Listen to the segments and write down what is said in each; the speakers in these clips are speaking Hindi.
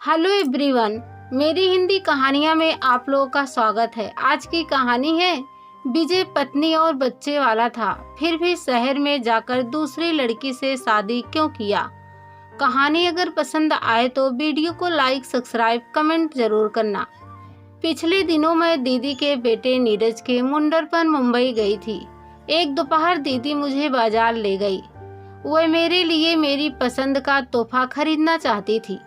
हेलो एवरीवन, मेरी हिंदी कहानियाँ में आप लोगों का स्वागत है। आज की कहानी है विजय पत्नी और बच्चे वाला था, फिर भी शहर में जाकर दूसरी लड़की से शादी क्यों किया। कहानी अगर पसंद आए तो वीडियो को लाइक, सब्सक्राइब, कमेंट जरूर करना। पिछले दिनों मैं दीदी के बेटे नीरज के मुंडन पर मुंबई गई थी। एक दोपहर दीदी मुझे बाजार ले गई। वह मेरे लिए मेरी पसंद का तोहफा खरीदना चाहती थी।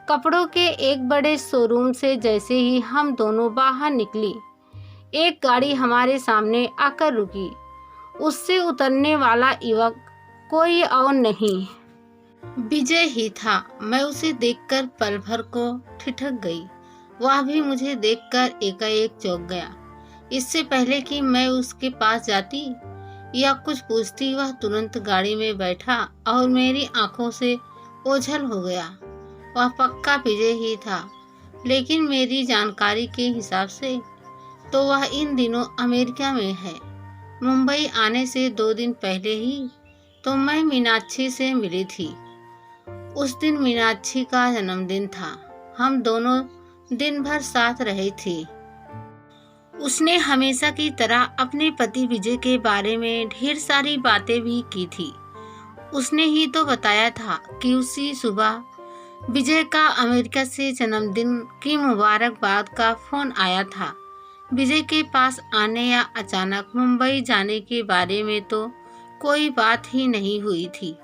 कपड़ों के एक बड़े शोरूम से जैसे ही हम दोनों बाहर निकली, एक गाड़ी हमारे सामने आकर रुकी। उससे उतरने वाला युवक कोई और नहीं, विजय ही था। मैं उसे देखकर पल भर को ठिठक गई। वह भी मुझे देखकर एकाएक चौंक गया। इससे पहले कि मैं उसके पास जाती या कुछ पूछती, वह तुरंत गाड़ी में बैठा और मेरी आंखों से ओझल हो गया। वह पक्का विजय ही था, लेकिन मेरी जानकारी के हिसाब से तो वह इन दिनों अमेरिका में है। मुंबई आने से 2 दिन पहले ही तो मैं मीनाक्षी से मिली थी। उस दिन मीनाक्षी का जन्मदिन था। हम दोनों दिन भर साथ रहे थे। उसने हमेशा की तरह अपने पति विजय के बारे में ढेर सारी बातें भी की थी। उसने ही तो बताया था कि उसी सुबह विजय का अमेरिका से जन्मदिन की मुबारकबाद का फोन आया था। विजय के पास आने या अचानक मुंबई जाने के बारे में तो कोई बात ही नहीं हुई थी,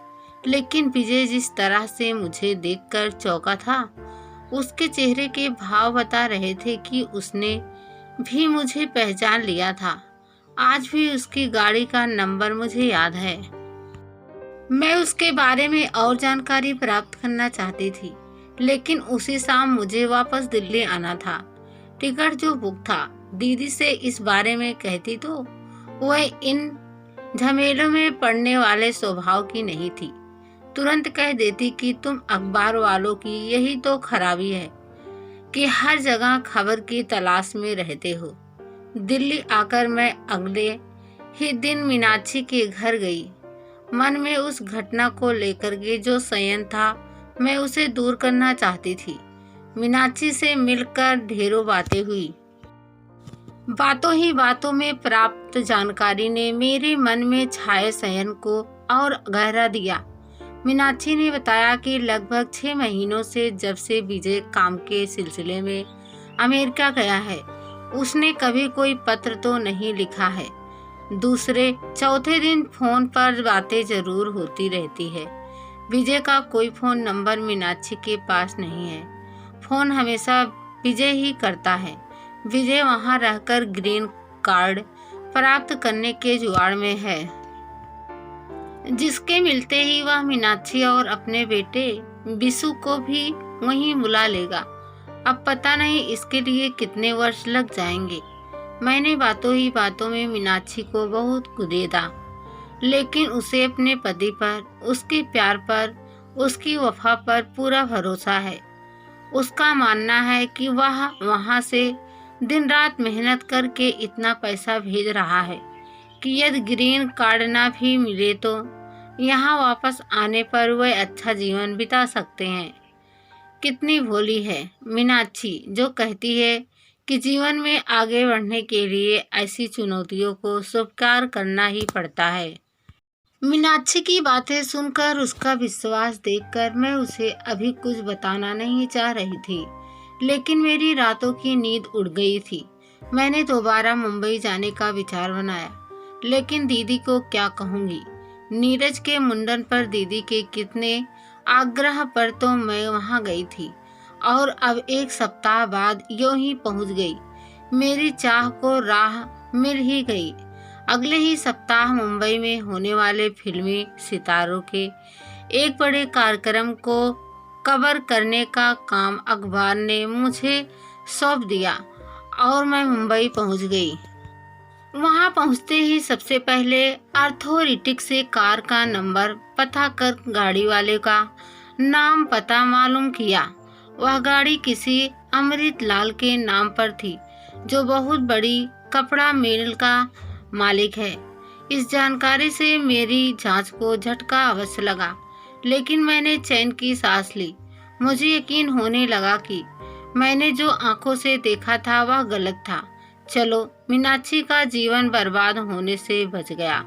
लेकिन विजय जिस तरह से मुझे देखकर चौंका था, उसके चेहरे के भाव बता रहे थे कि उसने भी मुझे पहचान लिया था। आज भी उसकी गाड़ी का नंबर मुझे याद है। मैं उसके बारे में और जानकारी प्राप्त करना चाहती थी, लेकिन उसी शाम मुझे वापस दिल्ली आना था। टिकट जो बुक था, दीदी से इस बारे में कहती तो वह इन झमेलों में पड़ने वाले स्वभाव की नहीं थी। तुरंत कह देती कि तुम अखबार वालों की यही तो खराबी है कि हर जगह खबर की तलाश में रहते हो। दिल्ली आकर मैं अगले ही दिन मीनाक्षी के घर गई। मन में उस घटना को लेकर के जो संयम था, मैं उसे दूर करना चाहती थी। मीनाक्षी से मिलकर ढेरों बातें हुई। बातों ही बातों में प्राप्त जानकारी ने मेरे मन में छाए संयम को और गहरा दिया। मीनाक्षी ने बताया कि लगभग 6 महीनों से जब से विजय काम के सिलसिले में अमेरिका गया है, उसने कभी कोई पत्र तो नहीं लिखा है। दूसरे चौथे दिन फोन पर बातें जरूर होती रहती है। विजय का कोई फोन नंबर मीनाक्षी के पास नहीं है। फोन हमेशा विजय ही करता है। विजय वहां रहकर ग्रीन कार्ड प्राप्त करने के जुगाड़ में है, जिसके मिलते ही वह मीनाक्षी और अपने बेटे बिशु को भी वहीं बुला लेगा। अब पता नहीं इसके लिए कितने वर्ष लग जाएंगे। मैंने बातों ही बातों में मीनाक्षी को बहुत कुदेदा, लेकिन उसे अपने पति पर, उसके प्यार पर, उसकी वफा पर पूरा भरोसा है। उसका मानना है कि वह वहां से दिन रात मेहनत करके इतना पैसा भेज रहा है कि यदि ग्रीन कार्ड ना भी मिले तो यहाँ वापस आने पर वह अच्छा जीवन बिता सकते हैं। कितनी भोली है मीनाक्षी, जो कहती है कि जीवन में आगे बढ़ने के लिए ऐसी चुनौतियों को स्वीकार करना ही पड़ता है। मीनाक्षी की बातें सुनकर, उसका विश्वास देखकर मैं उसे अभी कुछ बताना नहीं चाह रही थी, लेकिन मेरी रातों की नींद उड़ गई थी। मैंने दोबारा मुंबई जाने का विचार बनाया, लेकिन दीदी को क्या कहूँगी। नीरज के मुंडन पर दीदी के कितने आग्रह पर तो मैं वहाँ गई थी और अब 1 सप्ताह बाद यूं ही पहुंच गई। मेरी चाह को राह मिल ही गई। अगले ही सप्ताह मुंबई में होने वाले फिल्मी सितारों के एक बड़े कार्यक्रम को कवर करने का काम अखबार ने मुझे सौंप दिया और मैं मुंबई पहुंच गई। वहां पहुंचते ही सबसे पहले अथॉरिटी से कार का नंबर पता कर गाड़ी वाले का नाम पता मालूम किया। वह गाड़ी किसी अमृत लाल के नाम पर थी, जो बहुत बड़ी कपड़ा मिल का मालिक है। इस जानकारी से मेरी जांच को झटका अवश्य लगा, लेकिन मैंने चैन की सांस ली। मुझे यकीन होने लगा कि मैंने जो आंखों से देखा था वह गलत था। चलो, मीनाक्षी का जीवन बर्बाद होने से बच गया।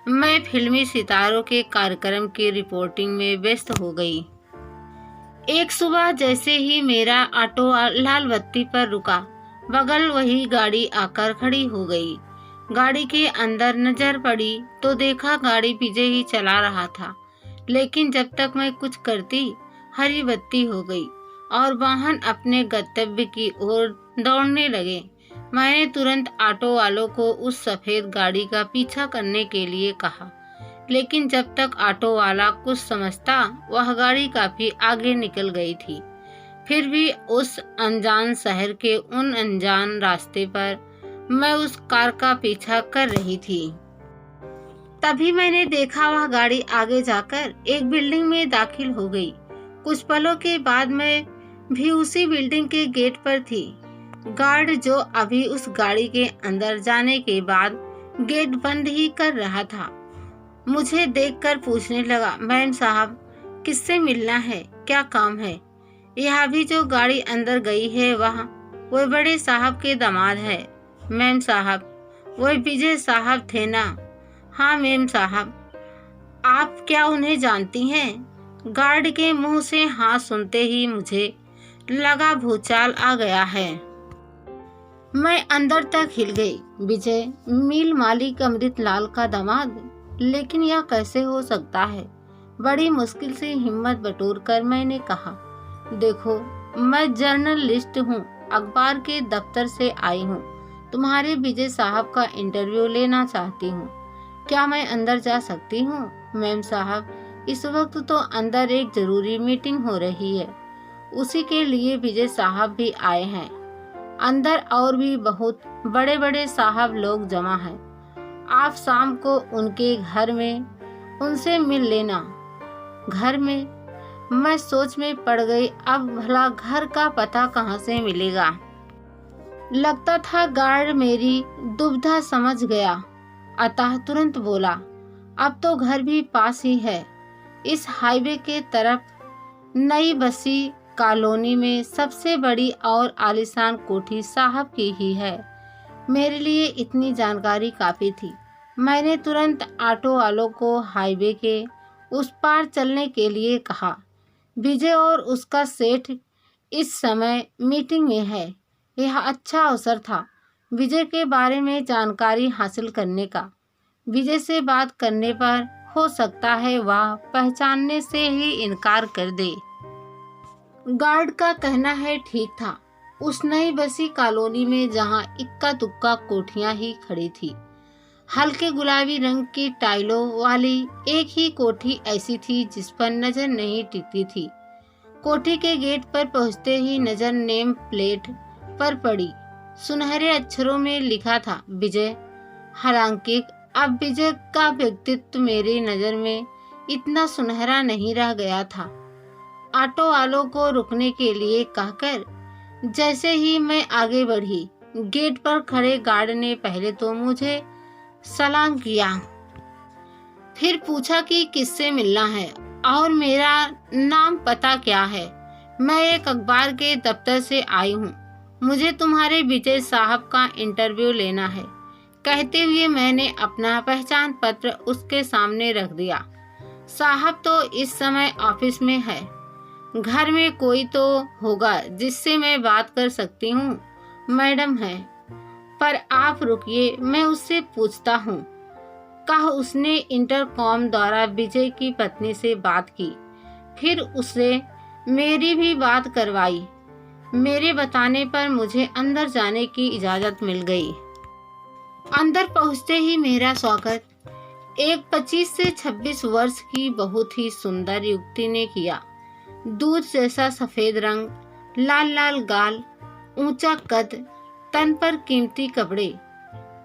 मैं फिल्मी सितारों के कार्यक्रम की रिपोर्टिंग में व्यस्त हो गई। एक सुबह जैसे ही मेरा ऑटो लाल बत्ती पर रुका, बगल वही गाड़ी आकर खड़ी हो गई। गाड़ी के अंदर नजर पड़ी तो देखा गाड़ी विजय ही चला रहा था, लेकिन जब तक मैं कुछ करती हरी बत्ती हो गई और वाहन अपने गंतव्य की ओर दौड़ने लगे। मैंने तुरंत ऑटो वालों को उस सफेद गाड़ी का पीछा करने के लिए कहा, लेकिन जब तक ऑटो वाला कुछ समझता वह गाड़ी काफी आगे निकल गई थी। फिर भी उस अनजान शहर के उन अनजान रास्ते पर मैं उस कार का पीछा कर रही थी। तभी मैंने देखा वह गाड़ी आगे जाकर एक बिल्डिंग में दाखिल हो गई। कुछ पलों के बाद मैं भी उसी बिल्डिंग के गेट पर थी। गार्ड जो अभी उस गाड़ी के अंदर जाने के बाद गेट बंद ही कर रहा था, मुझे देखकर पूछने लगा, मैम साहब, किससे मिलना है, क्या काम है? यह अभी जो गाड़ी अंदर गई है वो बड़े साहब के दामाद है। मैम साहब, वो विजय साहब थे ना? हाँ मैम साहब। आप क्या उन्हें जानती हैं? गार्ड के मुंह से हाँ सुनते ही मुझे लगा भूचाल आ गया है। मैं अंदर तक हिल गई। विजय, मिल मालिक अमृतलाल का दामाद? लेकिन यह कैसे हो सकता है? बड़ी मुश्किल से हिम्मत बटोरकर मैंने कहा, देखो, मैं जर्नलिस्ट हूँ, अखबार के दफ्तर से आई हूँ, तुम्हारे विजय साहब का इंटरव्यू लेना चाहती हूँ। क्या मैं अंदर जा सकती हूँ? मैम साहब, इस वक्त तो अंदर एक जरूरी मीटिंग हो रही है, उसी के लिए विजय साहब भी आए हैं। अंदर और भी बहुत बड़े बड़े साहब लोग जमा हैं। आप शाम को उनके घर में उनसे मिल लेना। घर में? मैं सोच में पड़ गई, अब भला घर का पता कहाँ से मिलेगा? लगता था गार्ड मेरी दुविधा समझ गया, अतः तुरंत बोला, अब तो घर भी पास ही है, इस हाईवे के तरफ नई बसी कॉलोनी में सबसे बड़ी और आलीशान कोठी साहब की ही है। मेरे लिए इतनी जानकारी काफी थी। मैंने तुरंत ऑटो वालों को हाईवे के उस पार चलने के लिए कहा। विजय और उसका सेठ इस समय मीटिंग में है। यह अच्छा अवसर था विजय के बारे में जानकारी हासिल करने का। विजय से बात करने पर हो सकता है वह पहचानने से ही इनकार कर दे। गार्ड का कहना है ठीक था। उस नई बसी कॉलोनी में जहां इक्का दुक्का कोठियां ही खड़ी थी, हल्के गुलाबी रंग की टाइलों वाली एक ही कोठी ऐसी थी जिस पर नजर नहीं टिकती थी। कोठी के गेट पर पहुंचते ही नजर नेम प्लेट पर पड़ी। सुनहरे अक्षरों में लिखा था विजय। हालांकि अब विजय का व्यक्तित्व मेरी नजर में इतना सुनहरा नहीं रह गया था। ऑटो वालों को रुकने के लिए कहकर जैसे ही मैं आगे बढ़ी, गेट पर खड़े गार्ड ने पहले तो मुझे सलाम किया, फिर पूछा कि किससे मिलना है और मेरा नाम पता क्या है। मैं एक अखबार के दफ्तर से आई हूँ, मुझे तुम्हारे विजय साहब का इंटरव्यू लेना है। कहते हुए मैंने अपना पहचान पत्र उसके सामने रख दिया। साहब तो इस समय ऑफिस में है, घर में कोई तो होगा जिससे मैं बात कर सकती हूँ। मैडम है, पर आप रुकिए, मैं उससे पूछता हूँ। कहा उसने इंटरकॉम द्वारा विजय की पत्नी से बात की, फिर उससे मेरी भी बात करवाई। मेरे बताने पर मुझे अंदर जाने की इजाजत मिल गई। अंदर पहुंचते ही मेरा स्वागत एक 25 से 26 वर्ष की बहुत ही सुंदर युवती ने किया। दूध जैसा सफेद रंग, लाल लाल गाल, ऊंचा कद, तन पर कीमती कपड़े,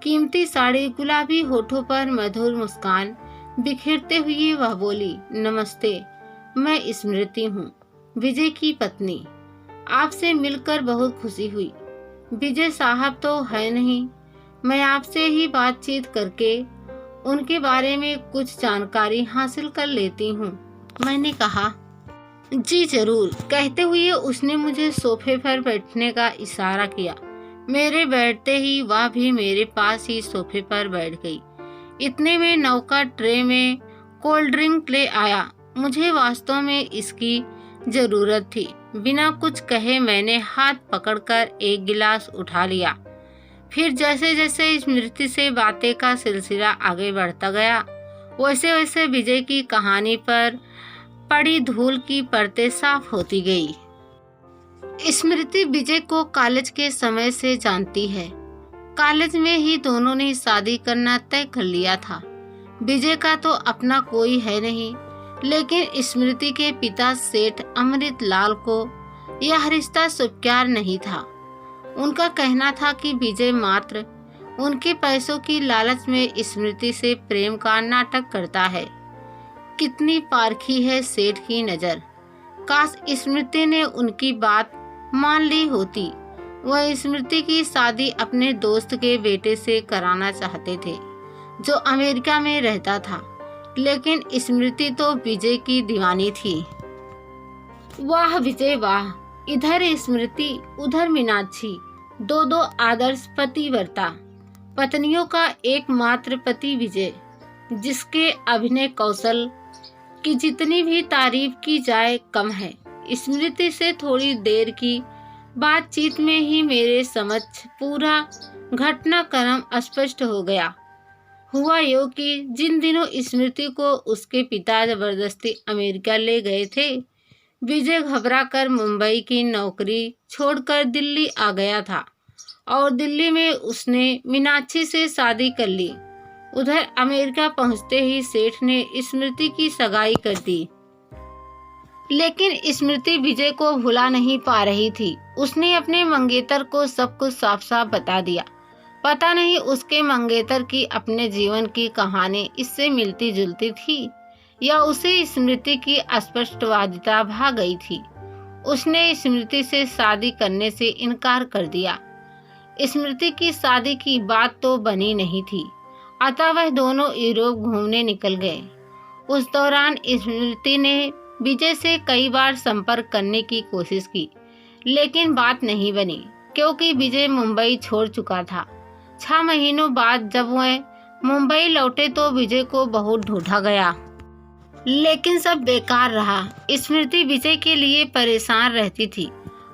कीमती साड़ी, गुलाबी होठों पर मधुर मुस्कान बिखेरते हुए वह बोली, नमस्ते, मैं स्मृति हूँ, विजय की पत्नी। आपसे मिलकर बहुत खुशी हुई। विजय साहब तो है नहीं, मैं आपसे ही बातचीत करके उनके बारे में कुछ जानकारी हासिल कर लेती हूँ, मैंने कहा। जी जरूर, कहते हुए उसने मुझे सोफे पर बैठने का इशारा किया। मेरे बैठते ही वह भी मेरे पास ही सोफे पर बैठ गई। इतने में नौका ट्रे में कोल्ड ड्रिंक ले आया। मुझे वास्तव में इसकी जरूरत थी। बिना कुछ कहे मैंने हाथ पकड़कर एक गिलास उठा लिया। फिर जैसे जैसे स्मृति से बातें का सिलसिला आगे बढ़ता गया, वैसे वैसे विजय की कहानी पर पड़ी धूल की परतें साफ होती गई। स्मृति विजय को कॉलेज के समय से जानती है। कॉलेज में ही दोनों ने शादी करना तय कर लिया था। विजय का तो अपना कोई है नहीं, लेकिन स्मृति के पिता सेठ अमृत लाल को यह रिश्ता स्वीकार नहीं था। उनका कहना था कि विजय मात्र उनके पैसों की लालच में स्मृति से प्रेम का नाटक करता है। कितनी पारखी है सेठ की नजर। काश स्मृति ने उनकी बात मान ली होती। वह स्मृति की शादी अपने दोस्त के बेटे से कराना चाहते थे, जो अमेरिका में रहता था, लेकिन स्मृति तो विजय की दीवानी थी। वाह विजय वाह, इधर स्मृति उधर मीनाक्षी, दो दो आदर्श पतिव्रता पत्नियों का एकमात्र पति विजय, जिसके अभिनय कौशल की जितनी भी तारीफ की जाए कम है। स्मृति से थोड़ी देर की बातचीत में ही मेरे समक्ष पूरा घटनाक्रम स्पष्ट हो गया। हुआ यूं कि जिन दिनों स्मृति को उसके पिता जबरदस्ती अमेरिका ले गए थे, विजय घबराकर मुंबई की नौकरी छोड़कर दिल्ली आ गया था और दिल्ली में उसने मीनाक्षी से शादी कर ली। उधर अमेरिका पहुंचते ही सेठ ने स्मृति की सगाई कर दी, लेकिन स्मृति विजय को भुला नहीं पा रही थी। उसने अपने मंगेतर को सब कुछ साफ साफ बता दिया। पता नहीं उसके मंगेतर की अपने जीवन की कहानी इससे मिलती जुलती थी या उसे स्मृति की अस्पष्टवादिता भा गई थी। उसने स्मृति से शादी करने से इनकार कर दिया। स्मृति की शादी की बात तो बनी नहीं थी, अतः वह दोनों यूरोप घूमने निकल गए। उस दौरान स्मृति ने विजय से कई बार संपर्क करने की कोशिश की, लेकिन बात नहीं बनी, क्योंकि विजय मुंबई छोड़ चुका था। 6 महीनों बाद जब वह मुंबई लौटे तो विजय को बहुत ढूंढा गया, लेकिन सब बेकार रहा। स्मृति विजय के लिए परेशान रहती थी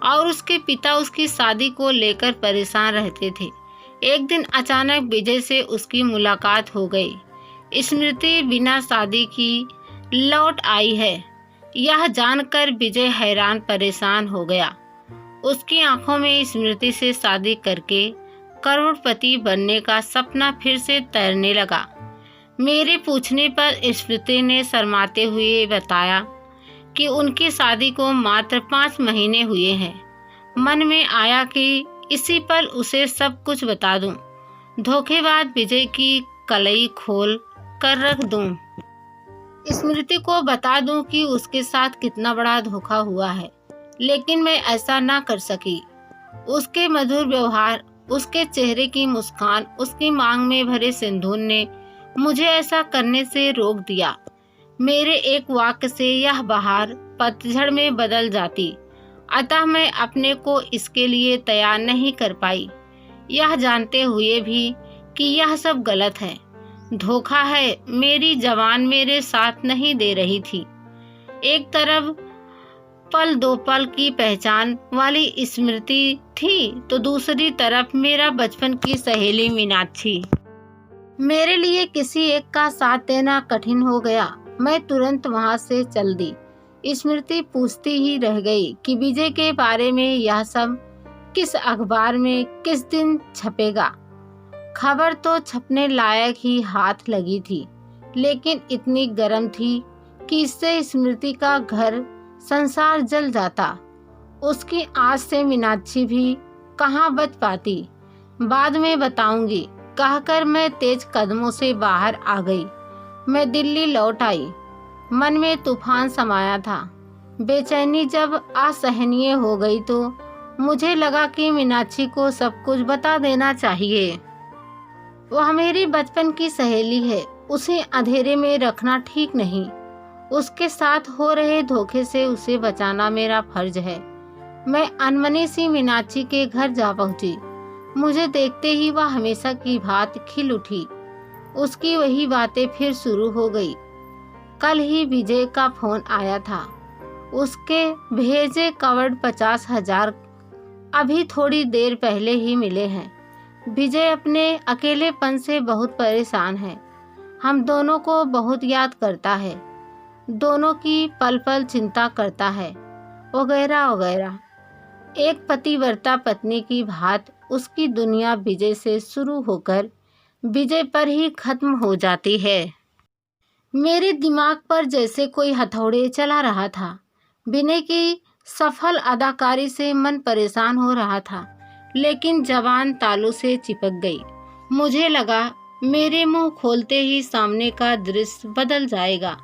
और उसके पिता उसकी शादी को लेकर परेशान रहते थे। एक दिन अचानक विजय से उसकी मुलाकात हो गई। स्मृति बिना शादी की लौट आई है, यह जानकर विजय हैरान परेशान हो गया। उसकी आंखों में स्मृति से शादी करके करोड़पति बनने का सपना फिर से तैरने लगा। मेरे पूछने पर स्मृति ने शर्माते हुए बताया कि उनकी शादी को मात्र 5 महीने हुए हैं। मन में आया कि इसी पल उसे सब कुछ बता दूं, धोखेबाज विजय की कलई खोल कर रख दूं, स्मृति को बता दूं कि उसके साथ कितना बड़ा धोखा हुआ है, लेकिन मैं ऐसा ना कर सकी। उसके मधुर व्यवहार, उसके चेहरे की मुस्कान, उसकी मांग में भरे सिंदूर ने मुझे ऐसा करने से रोक दिया। मेरे एक वाक्य से यह बहार पतझड़ में बदल जाती, अतः मैं अपने को इसके लिए तैयार नहीं कर पाई, यह जानते हुए भी कि यह सब गलत है, धोखा है। मेरी जवान मेरे साथ नहीं दे रही थी। एक तरफ पल दो पल की पहचान वाली स्मृति थी, तो दूसरी तरफ मेरा बचपन की सहेली मीनाक्षी। मेरे लिए किसी एक का साथ देना कठिन हो गया। मैं तुरंत वहां से चल दी। स्मृति पूछती ही रह गई कि विजय के बारे में यह सब किस अखबार में किस दिन छपेगा। खबर तो छपने लायक ही हाथ लगी थी, लेकिन इतनी गर्म थी कि इससे स्मृति का घर संसार जल जाता। उसकी आँच से मीनाक्षी भी कहाँ बच पाती। बाद में बताऊंगी, कहकर मैं तेज कदमों से बाहर आ गई। मैं दिल्ली लौट आई। मन में तूफान समाया था। बेचैनी जब असहनीय हो गई तो मुझे लगा कि मीनाक्षी को सब कुछ बता देना चाहिए। वह मेरी बचपन की सहेली है, उसे अंधेरे में रखना ठीक नहीं। उसके साथ हो रहे धोखे से उसे बचाना मेरा फर्ज है। मैं अनमनी सी मीनाक्षी के घर जा पहुंची। मुझे देखते ही वह हमेशा की भांति खिल उठी। उसकी वही बातें फिर शुरू हो गई। कल ही विजय का फोन आया था। उसके भेजे कवर्ड 50,000 अभी थोड़ी देर पहले ही मिले हैं। विजय अपने अकेलेपन से बहुत परेशान है। हम दोनों को बहुत याद करता है, दोनों की पल पल चिंता करता है, वगैरह वगैरह। एक पतिव्रता पत्नी की भांति उसकी दुनिया विजय से शुरू होकर विजय पर ही खत्म हो जाती है। मेरे दिमाग पर जैसे कोई हथौड़े चला रहा था। विनय की सफल अदाकारी से मन परेशान हो रहा था, लेकिन जबान तालू से चिपक गई। मुझे लगा मेरे मुंह खोलते ही सामने का दृश्य बदल जाएगा।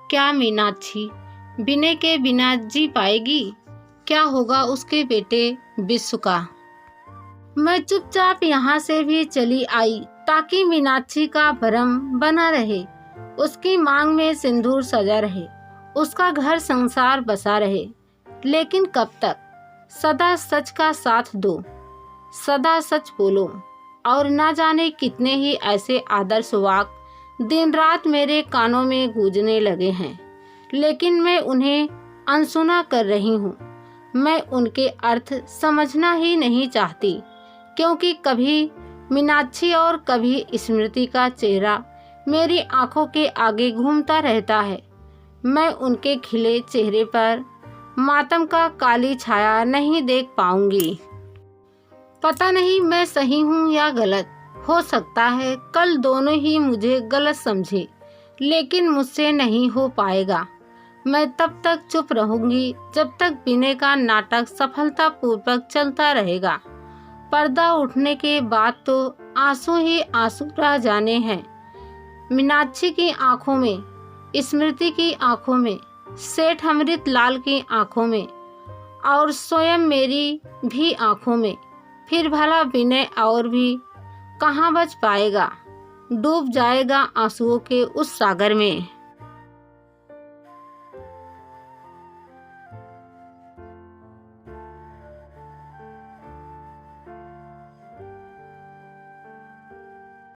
क्या मीनाक्षी विनय के बिना जी पाएगी? क्या होगा उसके बेटे विश्व का? मैं चुपचाप यहाँ से भी चली आई ताकि मीनाक्षी का भरम बना रहे, उसकी मांग में सिंदूर सजा रहे, उसका घर संसार बसा रहे। लेकिन कब तक? सदा सच का साथ दो, सदा सच बोलो। और ना जाने कितने ही ऐसे आदर्श वाक्य दिन रात मेरे कानों में गूंजने लगे हैं, लेकिन मैं उन्हें अनसुना कर रही हूँ। मैं उनके अर्थ समझना ही नहीं चाहती, क्योंकि कभी मीनाक्षी और कभी स्मृति का चेहरा मेरी आंखों के आगे घूमता रहता है। मैं उनके खिले चेहरे पर मातम का काली छाया नहीं देख पाऊंगी। पता नहीं मैं सही हूँ या गलत। हो सकता है कल दोनों ही मुझे गलत समझे, लेकिन मुझसे नहीं हो पाएगा। मैं तब तक चुप रहूंगी जब तक विनय का नाटक सफलतापूर्वक चलता रहेगा। पर्दा उठने के बाद तो आंसू ही आंसू रह जाने हैं। मीनाक्षी की आंखों में, स्मृति की आंखों में, सेठ अमृत लाल की आंखों में, और स्वयं मेरी भी आंखों में। फिर भला विनय और भी कहाँ बच पाएगा? डूब जाएगा आंसुओं के उस सागर में।